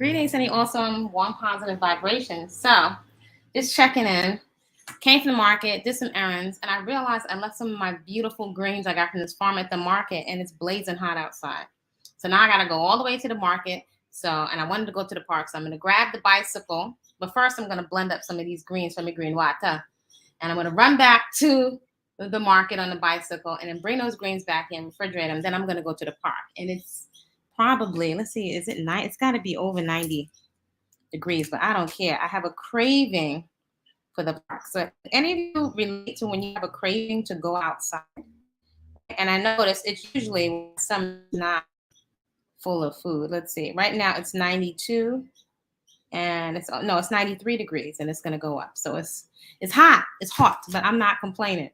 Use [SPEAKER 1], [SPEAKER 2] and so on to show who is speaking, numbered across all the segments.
[SPEAKER 1] Greetings, any awesome, warm, positive vibrations. So, just checking in. Came from the market, did some errands, and I realized I left some of my beautiful greens I got from this farm at the market, and it's blazing hot outside. So now I got to go all the way to the market. And I wanted to go to the park, so I'm going to grab the bicycle. But first, I'm going to blend up some of these greens from the green water, and I'm going to run back to the market on the bicycle, and then bring those greens back in, refrigerate them. Then I'm going to go to the park, and it's probably, let's see, is it night? It's got to be over 90 degrees, but I don't care. I have a craving for the park. So if any of you relate to when you have a craving to go outside, and I notice it's usually some not full of food. Let's see. Right now it's 92, and it's 93 degrees, and it's going to go up. So it's hot. It's hot, but I'm not complaining.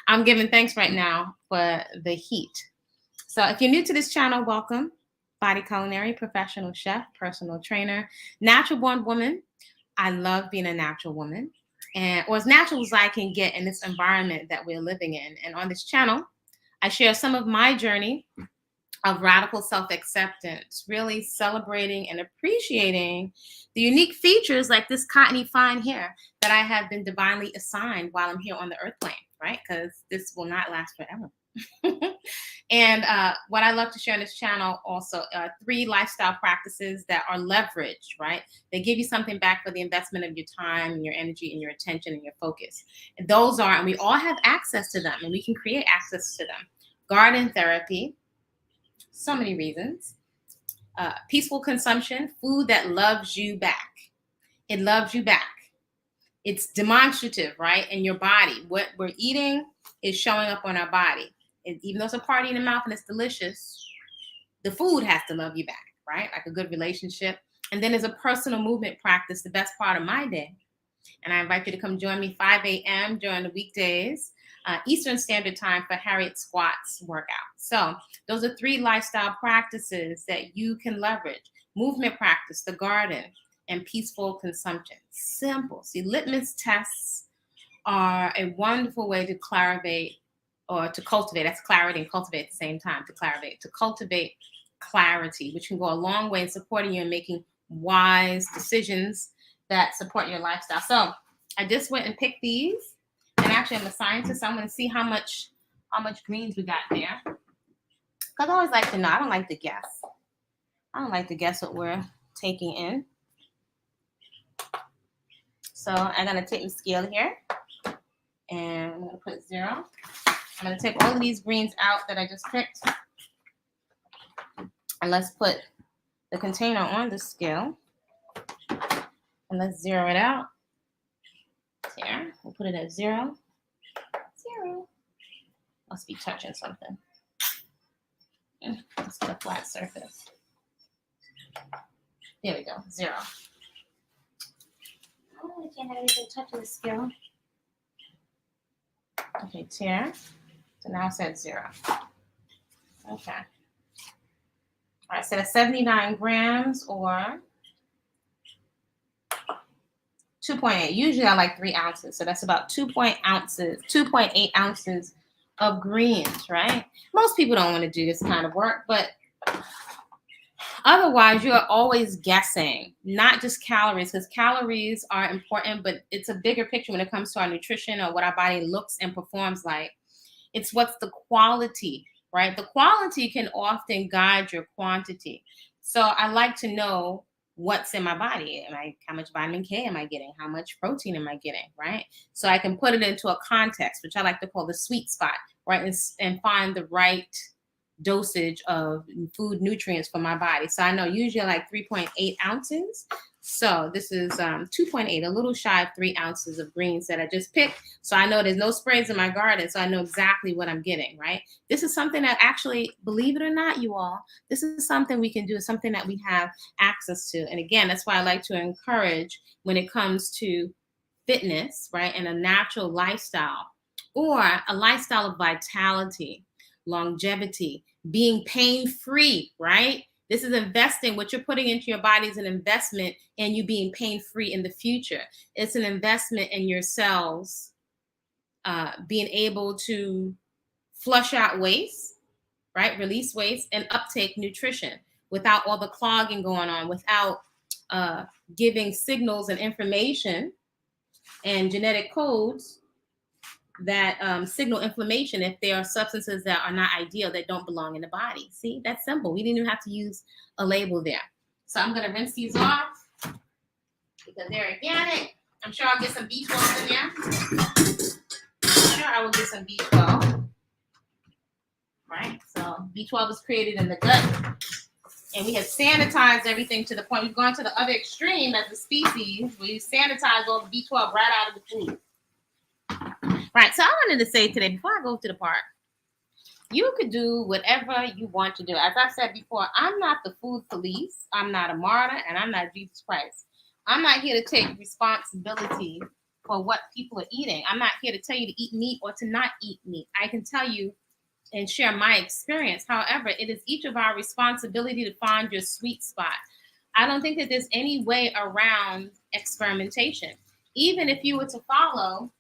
[SPEAKER 1] I'm giving thanks right now for the heat. So if you're new to this channel, welcome. Body-Culinary, professional chef, personal trainer, natural born woman. I love being a natural woman, or as natural as I can get in this environment that we're living in. And on this channel, I share some of my journey of radical self-acceptance, really celebrating and appreciating the unique features like this cottony fine hair that I have been divinely assigned while I'm here on the earth plane, right? Because this will not last forever. And what I love to share on this channel also 3 lifestyle practices that are leveraged, right? They give you something back for the investment of your time and your energy and your attention and your focus. And those are, and we all have access to them, and we can create access to them. Garden therapy, so many reasons. Peaceful consumption, food that loves you back. It loves you back. It's demonstrative, right? In your body. What we're eating is showing up on our body. And even though it's a party in the mouth and it's delicious, the food has to love you back, right? Like a good relationship. And then there's a personal movement practice, the best part of my day. And I invite you to come join me 5 a.m. during the weekdays, Eastern Standard Time for Harriet squats workout. So those are 3 lifestyle practices that you can leverage. Movement practice, the garden, and peaceful consumption. Simple. See, litmus tests are a wonderful way to cultivate, that's clarity and cultivate at the same time, to cultivate clarity, which can go a long way in supporting you and making wise decisions that support your lifestyle. So I just went and picked these, and actually I'm a scientist, so I'm going to see how much greens we got there. Because I always like to know. I don't like to guess. What we're taking in. So I'm going to take the scale here, and I'm going to put 0. I'm going to take all of these greens out that I just picked, and let's put the container on the scale, and let's 0 it out. Here, we'll put it at 0. 0. Must be touching something. Let's get a flat surface. There we go, 0. Oh, I can't have anything touching the scale. Okay, tear. So now it's at 0. Okay. All right, so that's 79 grams or 2.8. Usually I like 3 ounces. So that's about 2.8 ounces of greens, right? Most people don't want to do this kind of work, but otherwise you're always guessing, not just calories, because calories are important, but it's a bigger picture when it comes to our nutrition or what our body looks and performs like. It's what's the quality, right? The quality can often guide your quantity. So I like to know what's in my body. How much vitamin K am I getting? How much protein am I getting, right? So I can put it into a context, which I like to call the sweet spot, right? And find the right dosage of food nutrients for my body. So I know usually I like 3.8 ounces. So this is 2.8, a little shy of 3 ounces of greens that I just picked. So I know there's no sprays in my garden, so I know exactly what I'm getting, right? This is something that actually, believe it or not, you all, this is something we can do, something that we have access to. And again, that's why I like to encourage when it comes to fitness, right? And a natural lifestyle or a lifestyle of vitality, longevity, being pain-free, right? This is investing. What you're putting into your body is an investment in you being pain-free in the future. It's an investment in your cells being able to flush out waste, right? Release waste and uptake nutrition, without all the clogging going on, without giving signals and information and genetic codes that signal inflammation if there are substances that are not ideal, that don't belong in the body. See, that's simple. We didn't even have to use a label there. So I'm going to rinse these off because they're organic. I'm sure I'll get some B12 in there. I'm sure I will get some B12. Right? So B12 is created in the gut. And we have sanitized everything to the point we've gone to the other extreme as a species. We sanitize all the B12 right out of the food. Right. So I wanted to say today, before I go to the park, you could do whatever you want to do. As I said before, I'm not the food police. I'm not a martyr, and I'm not Jesus Christ. I'm not here to take responsibility for what people are eating. I'm not here to tell you to eat meat or to not eat meat. I can tell you and share my experience. However, it is each of our responsibility to find your sweet spot. I don't think that there's any way around experimentation. Even if you were to follow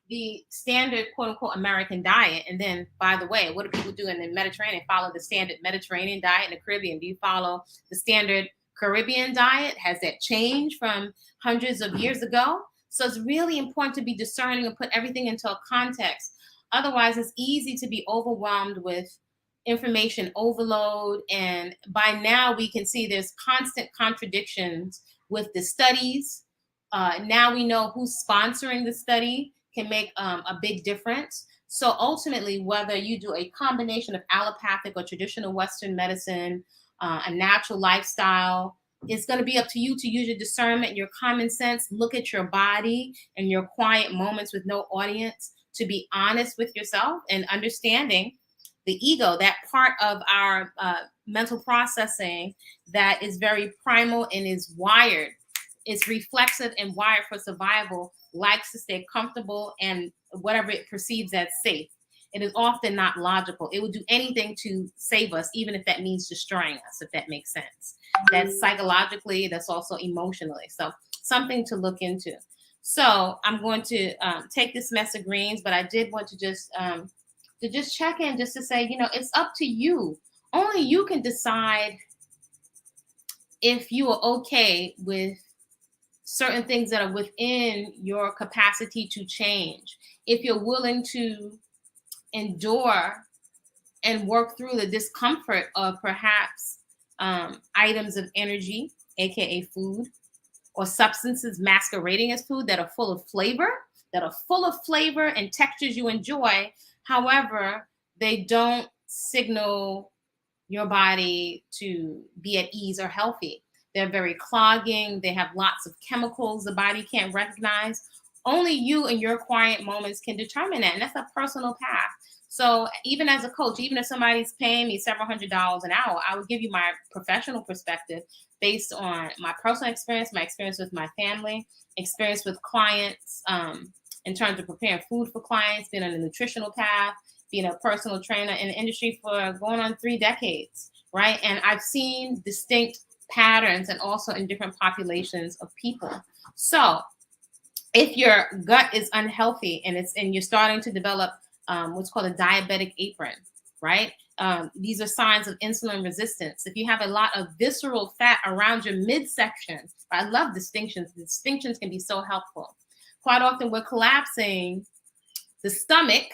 [SPEAKER 1] the standard quote unquote American diet, and then, by the way, what do people do in the Mediterranean? Follow the standard Mediterranean diet. In the Caribbean, do you follow the standard Caribbean diet? Has that changed from hundreds of years ago? So it's really important to be discerning and put everything into a context. Otherwise, it's easy to be overwhelmed with information overload. And by now, we can see there's constant contradictions with the studies. Now we know who's sponsoring the study can make a big difference. So ultimately, whether you do a combination of allopathic or traditional Western medicine, a natural lifestyle, it's going to be up to you to use your discernment, your common sense, look at your body and your quiet moments with no audience, to be honest with yourself and understanding the ego, that part of our mental processing that is very primal and is wired, is reflexive and wired for survival, likes to stay comfortable and whatever it perceives as safe. It is often not logical. It will do anything to save us, even if that means destroying us, if that makes sense. That's psychologically, that's also emotionally. So something to look into. So I'm going to take this mess of greens, but I did want to just check in just to say, it's up to you. Only you can decide if you are okay with certain things that are within your capacity to change. If you're willing to endure and work through the discomfort of perhaps items of energy, aka food, or substances masquerading as food that are full of flavor, and textures you enjoy. However, they don't signal your body to be at ease or healthy. They're very clogging. They have lots of chemicals the body can't recognize. Only you in your quiet moments can determine that. And that's a personal path. So even as a coach, even if somebody's paying me several $100s an hour, I would give you my professional perspective based on my personal experience, my experience with my family, experience with clients in terms of preparing food for clients, being on a nutritional path, being a personal trainer in the industry for going on 3 decades, right? And I've seen distinct patterns and also in different populations of people. So if your gut is unhealthy and you're starting to develop what's called a diabetic apron, right? These are signs of insulin resistance. If you have a lot of visceral fat around your midsection, I love distinctions. Distinctions can be so helpful. Quite often we're collapsing the stomach,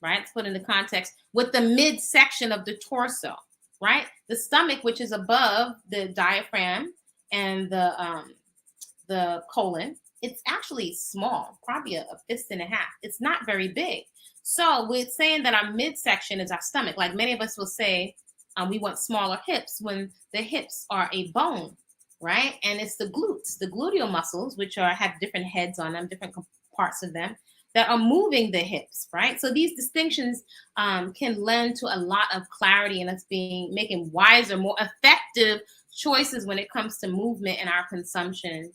[SPEAKER 1] right? Let's put into context, with the midsection of the torso, right? The stomach, which is above the diaphragm and the colon, it's actually small, probably a fist and a half. It's not very big. So we're saying that our midsection is our stomach. Like many of us will say, we want smaller hips when the hips are a bone, right? And it's the glutes, the gluteal muscles, which have different heads on them, different parts of them that are moving the hips, right? So these distinctions can lend to a lot of clarity and us making wiser, more effective choices when it comes to movement and our consumption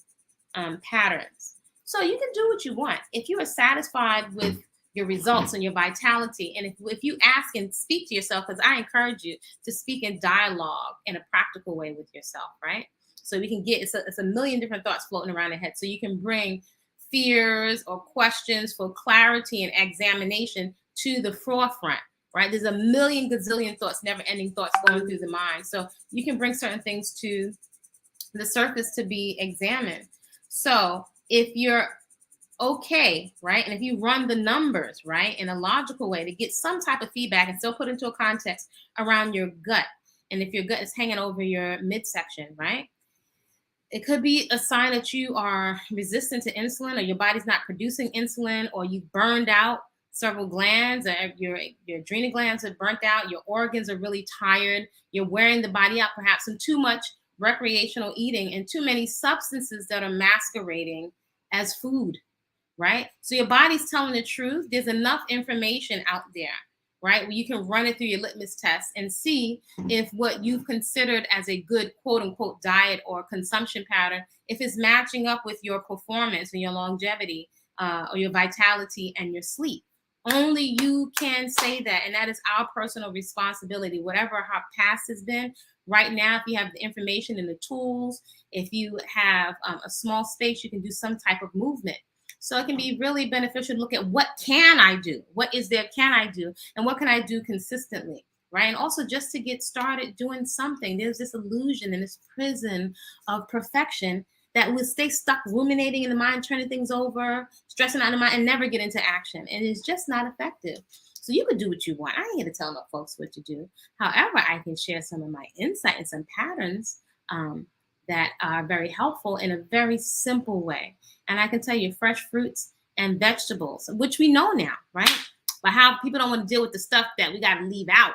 [SPEAKER 1] patterns. So you can do what you want. If you are satisfied with your results and your vitality, and if you ask and speak to yourself, because I encourage you to speak in dialogue in a practical way with yourself, right? So we can get, it's a million different thoughts floating around the head. So you can bring fears or questions for clarity and examination to the forefront. right? There's a million gazillion thoughts, never ending thoughts going through the mind. So you can bring certain things to the surface to be examined. So if you're okay, right, and if you run the numbers, right, in a logical way to get some type of feedback and still put into a context around your gut, and if your gut is hanging over your midsection, right, it could be a sign that you are resistant to insulin, or your body's not producing insulin, or you've burned out several glands, or your adrenal glands are burnt out, your organs are really tired, you're wearing the body out, perhaps from too much recreational eating and too many substances that are masquerading as food, right? So your body's telling the truth. There's enough information out there, right, where you can run it through your litmus test and see if what you've considered as a good quote unquote diet or consumption pattern, if it's matching up with your performance and your longevity, or your vitality and your sleep. Only you can say that, and that is our personal responsibility. Whatever our past has been, right now, if you have the information and the tools, if you have a small space, you can do some type of movement. So it can be really beneficial to look at what can I do? What is there can I do? And what can I do consistently, right? And also just to get started doing something. There's this illusion and this prison of perfection that will stay stuck ruminating in the mind, turning things over, stressing out the mind, and never get into action. And it's just not effective. So you could do what you want. I ain't here to tell no folks what to do. However, I can share some of my insight and some patterns that are very helpful in a very simple way. And I can tell you fresh fruits and vegetables, which we know now, right? But how people don't want to deal with the stuff that we got to leave out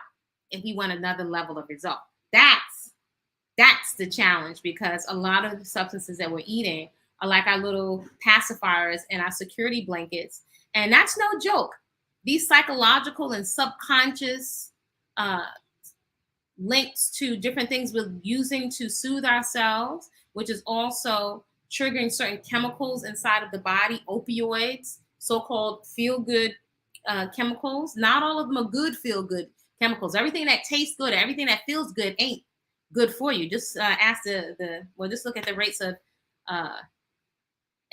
[SPEAKER 1] if we want another level of result. That's the challenge, because a lot of the substances that we're eating are like our little pacifiers and our security blankets. And that's no joke. These psychological and subconscious links to different things we're using to soothe ourselves, which is also triggering certain chemicals inside of the body, opioids, so-called feel-good chemicals. Not all of them are good feel-good chemicals. Everything that tastes good, everything that feels good ain't good for you. Just ask just look at the rates of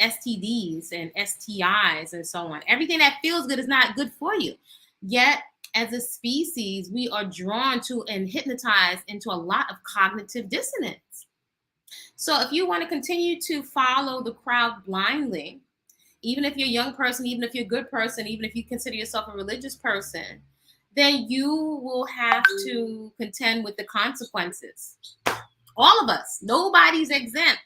[SPEAKER 1] STDs and STIs and so on. Everything that feels good is not good for you. Yet, as a species, we are drawn to and hypnotized into a lot of cognitive dissonance. So if you want to continue to follow the crowd blindly, even if you're a young person, even if you're a good person, even if you consider yourself a religious person, then you will have to contend with the consequences. All of us. Nobody's exempt.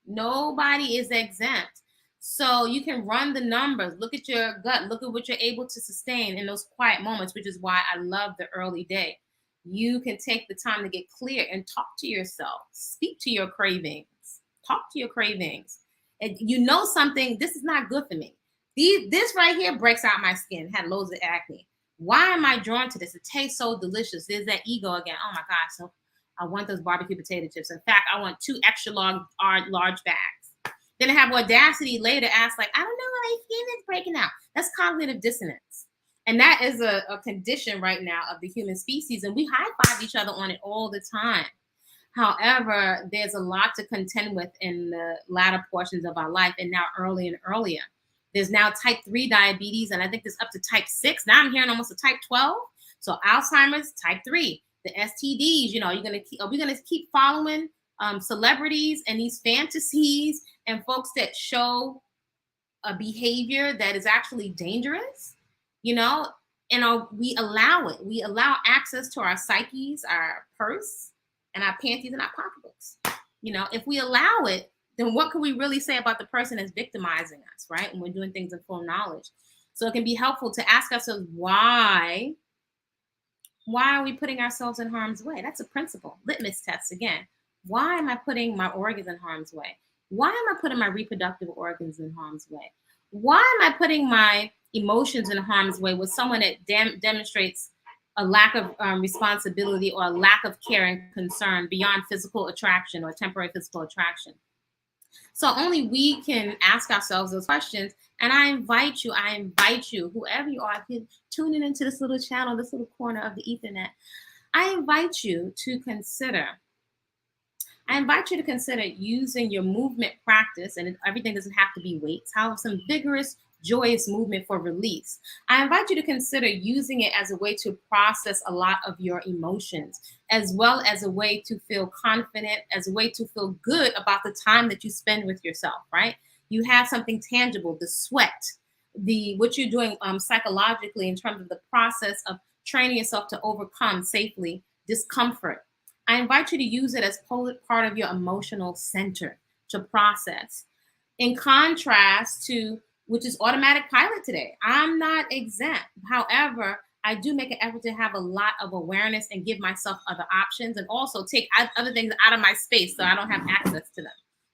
[SPEAKER 1] Nobody is exempt. So you can run the numbers, look at your gut, look at what you're able to sustain in those quiet moments, which is why I love the early day. You can take the time to get clear and talk to yourself, speak to your cravings, talk to your cravings. And you know something, this is not good for me. This right here breaks out my skin, had loads of acne. Why am I drawn to this? It tastes so delicious. There's that ego again. Oh my gosh, so I want those barbecue potato chips. In fact, I want 2 extra large bags. Then I have audacity later to ask, like, I don't know why my skin is breaking out. That's cognitive dissonance. And that is a condition right now of the human species. And we high-five each other on it all the time. However, there's a lot to contend with in the latter portions of our life, and now earlier and earlier. There's now type 3 diabetes, and I think there's up to type 6. Now I'm hearing almost a type 12. So Alzheimer's, type 3. The STDs, are we gonna keep following celebrities and these fantasies and folks that show a behavior that is actually dangerous? And we allow it. We allow access to our psyches, our purse, and our panties and our pocketbooks. If we allow it, then what can we really say about the person that's victimizing us, right? And we're doing things in full knowledge. So it can be helpful to ask ourselves, why are we putting ourselves in harm's way? That's a principle. Litmus test again. Why am I putting my organs in harm's way? Why am I putting my reproductive organs in harm's way? Why am I putting my emotions in harm's way with someone that demonstrates a lack of responsibility or a lack of care and concern beyond physical attraction or temporary physical attraction? So only we can ask ourselves those questions. And I invite you, whoever you are, if you're tuning into this little channel, this little corner of the Ethernet, I invite you to consider using your movement practice, and everything doesn't have to be weights. However, some vigorous joyous movement for release. I invite you to consider using it as a way to process a lot of your emotions, as well as a way to feel confident, as a way to feel good about the time that you spend with yourself, right? You have something tangible, the sweat, the what you're doing psychologically in terms of the process of training yourself to overcome safely discomfort. I invite you to use it as part of your emotional center to process. In contrast to, which is automatic pilot today, I'm not exempt. However, I do make an effort to have a lot of awareness and give myself other options, and also take other things out of my space so I don't have access to them,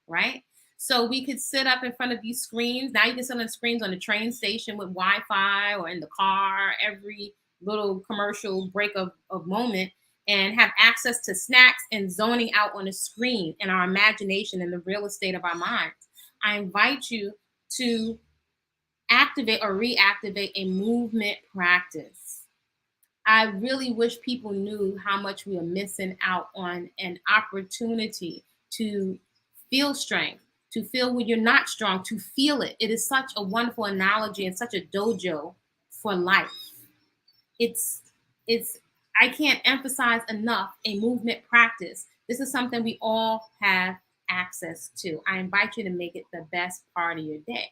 [SPEAKER 1] right? So we could sit up in front of these screens. Now you can sit on screens on the train station with Wi-Fi, or in the car, every little commercial break of moment, and have access to snacks and zoning out on a screen in our imagination and the real estate of our minds. I invite you to activate or reactivate a movement practice. I really wish people knew how much we are missing out on an opportunity to feel strength, to feel when you're not strong, to feel it. It is such a wonderful analogy and such a dojo for life. It's I can't emphasize enough a movement practice. This is something we all have access to. I invite you to make it the best part of your day.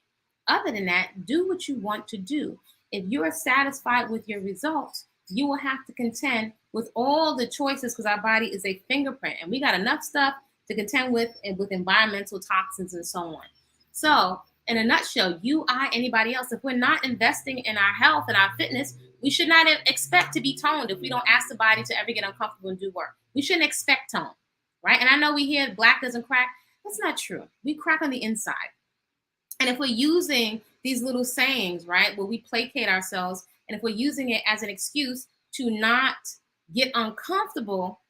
[SPEAKER 1] Other than that, do what you want to do. If you are satisfied with your results, you will have to contend with all the choices, because our body is a fingerprint and we got enough stuff to contend with, and with environmental toxins and so on. So in a nutshell, you, I, anybody else, if we're not investing in our health and our fitness, we should not expect to be toned if we don't ask the body to ever get uncomfortable and do work. We shouldn't expect tone, right? And I know we hear black doesn't crack. That's not true. We crack on the inside. And if we're using these little sayings, right, where we placate ourselves, and if we're using it as an excuse to not get uncomfortable,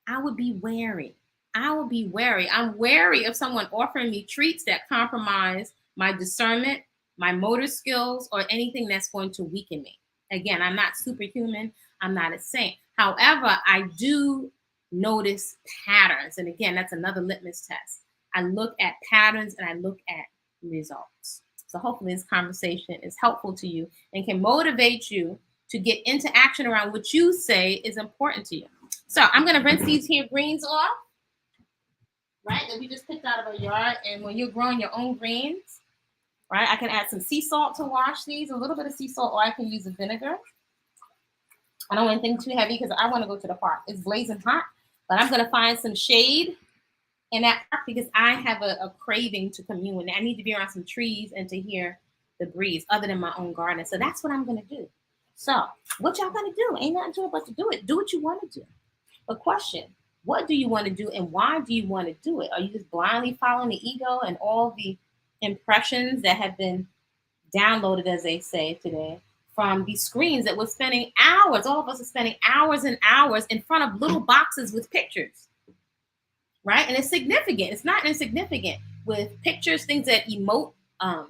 [SPEAKER 1] I would be wary. I would be wary. I'm wary of someone offering me treats that compromise my discernment, my motor skills, or anything that's going to weaken me. Again, I'm not superhuman. I'm not a saint. However, I do notice patterns. And again, that's another litmus test. I look at patterns and I look at results. So hopefully this conversation is helpful to you and can motivate you to get into action around what you say is important to you. So I'm going to rinse these here greens off, right, that we just picked out of our yard. And when you're growing your own greens, right, I can add some sea salt to wash these, a little bit of sea salt, or I can use a vinegar. I don't want anything too heavy because I want to go to the park. It's blazing hot, but I'm going to find some shade in that park because I have a craving to commune. I need to be around some trees and to hear the breeze other than my own garden. So that's what I'm going to do. So what y'all going to do? Ain't nothing to it but to do it. Do what you want to do. But question, what do you want to do and why do you want to do it? Are you just blindly following the ego and all the impressions that have been downloaded, as they say today, from these screens that we're spending hours, all of us are spending hours and hours in front of little boxes with pictures, right? And it's significant. It's not insignificant with pictures, things that emote,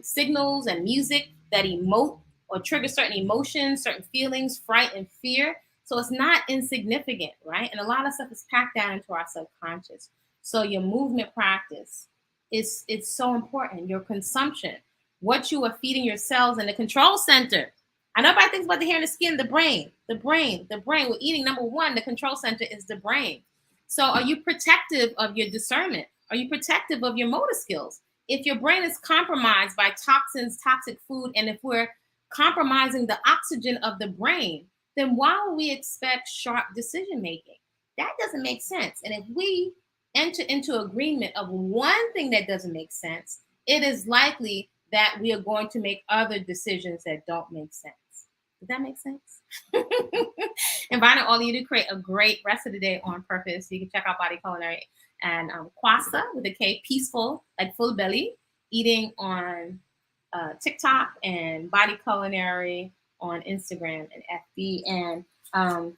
[SPEAKER 1] signals and music that emote or trigger certain emotions, certain feelings, fright and fear. So it's not insignificant, right? And a lot of stuff is packed down into our subconscious. So your movement practice it's so important. Your consumption, what you are feeding your cells in the control center. I know everybody thinks about the hair and the skin, the brain. We're eating, number one, the control center is the brain. So are you protective of your discernment? Are you protective of your motor skills? If your brain is compromised by toxins, toxic food, and if we're compromising the oxygen of the brain, then why would we expect sharp decision making? That doesn't make sense. And if we enter into agreement of one thing that doesn't make sense, it is likely that we are going to make other decisions that don't make sense. Does that make sense? Inviting all of you to create a great rest of the day on purpose. You can check out Body-Culinary and Kwasa with a K, peaceful, like full belly, eating on TikTok, and Body-Culinary on Instagram and FB. And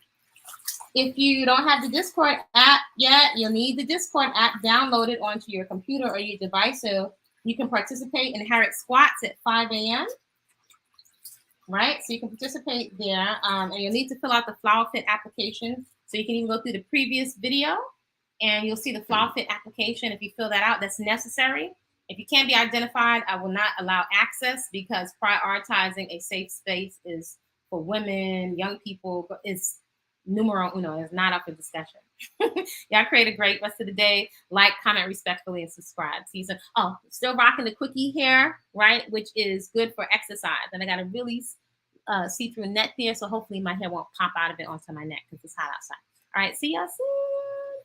[SPEAKER 1] if you don't have the Discord app yet, you'll need the Discord app downloaded onto your computer or your device so you can participate in Harriet squats at 5 a.m. Right? So you can participate there. And you'll need to fill out the FLOWAHFIT application. So you can even go through the previous video and you'll see the FLOWAHFIT application. If you fill that out, that's necessary If you can't be identified, I will not allow access, because prioritizing a safe space is for women, young people, but it's numero uno. It's not up for discussion. Y'all create a great rest of the day. Like, comment respectfully, and subscribe. See you soon. Oh, still rocking the quickie hair, right? Which is good for exercise. And I got a really see-through net there, so hopefully my hair won't pop out of it onto my neck because it's hot outside. All right, see y'all soon.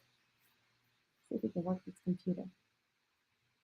[SPEAKER 1] See if we can work this computer.